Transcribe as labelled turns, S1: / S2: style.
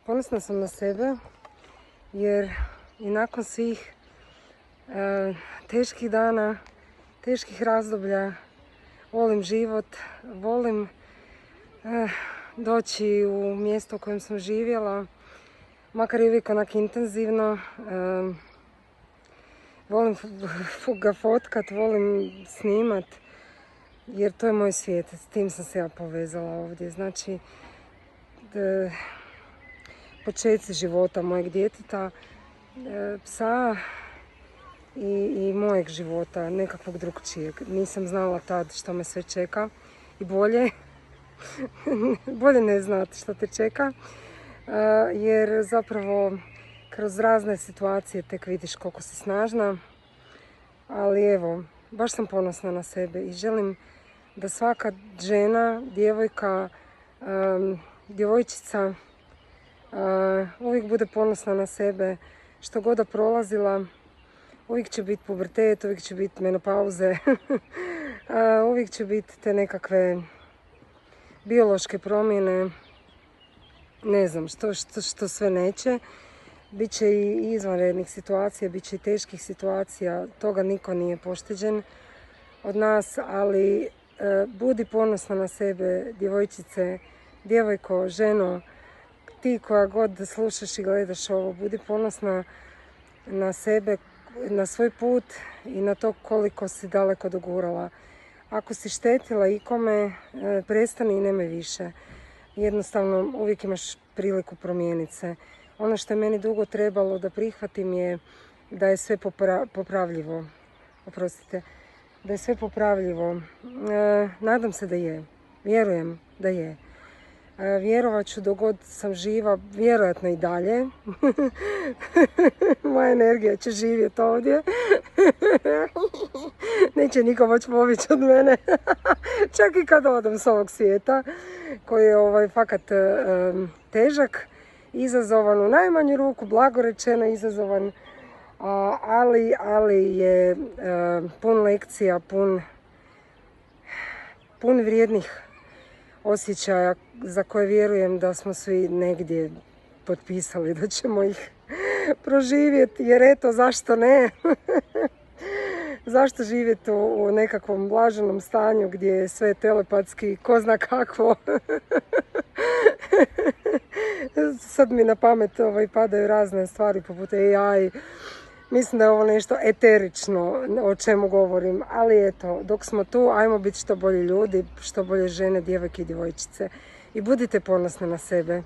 S1: Ponosna sam na sebe jer i nakon svih teških dana, teških razdoblja, volim život, volim doći u mjesto u kojem sam živjela, makar i uvijek onak intenzivno. Volim ga fotkat, volim snimat, jer to je moj svijet, s tim sam se ja povezala ovdje. Znači, početci života mojeg djeteta, psa i mojeg života, nekakvog drugčijeg. Nisam znala tad što me sve čeka i bolje ne znati što te čeka, jer zapravo kroz razne situacije tek vidiš koliko si snažna. Ali evo, baš sam ponosna na sebe i želim da svaka žena, djevojka, djevojčica uvijek bude ponosna na sebe, što god da prolazila. Uvijek će biti pubertet, uvijek će biti menopauze, uvijek će biti te nekakve biološke promjene, ne znam što sve neće. Biće i izvanrednih situacija, bit će i teških situacija, toga niko nije pošteđen od nas, ali budi ponosna na sebe, djevojčice, djevojko, ženo, ti koja god slušaš i gledaš ovo, budi ponosna na sebe, na svoj put i na to koliko si daleko dogurala. Ako si štetila ikome, prestani i nemoj više. Jednostavno uvijek imaš priliku promijeniti se. Ono što je meni dugo trebalo da prihvatim je da je sve popravljivo. Oprostite, da je sve popravljivo. Nadam se da je. Vjerujem da je. Vjerovat ću dok god sam živa, vjerojatno i dalje. Moja energija će živjeti ovdje. Neće niko moći pobjeći od mene. Čak i kad odem s ovog svijeta, koji je fakat težak, izazovan u najmanju ruku, blago rečeno izazovan, ali je pun lekcija, pun vrijednih osjećaja za koje vjerujem da smo svi negdje potpisali da ćemo ih proživjeti, jer eto, zašto ne? Zašto živjeti u nekakvom blaženom stanju gdje je sve telepatski, ko zna kakvo? Sad mi na pamet padaju razne stvari poput AI. Mislim da je ovo nešto eterično o čemu govorim, ali eto, dok smo tu, ajmo biti što bolji ljudi, što bolje žene, djevojke i djevojčice. I budite ponosne na sebe.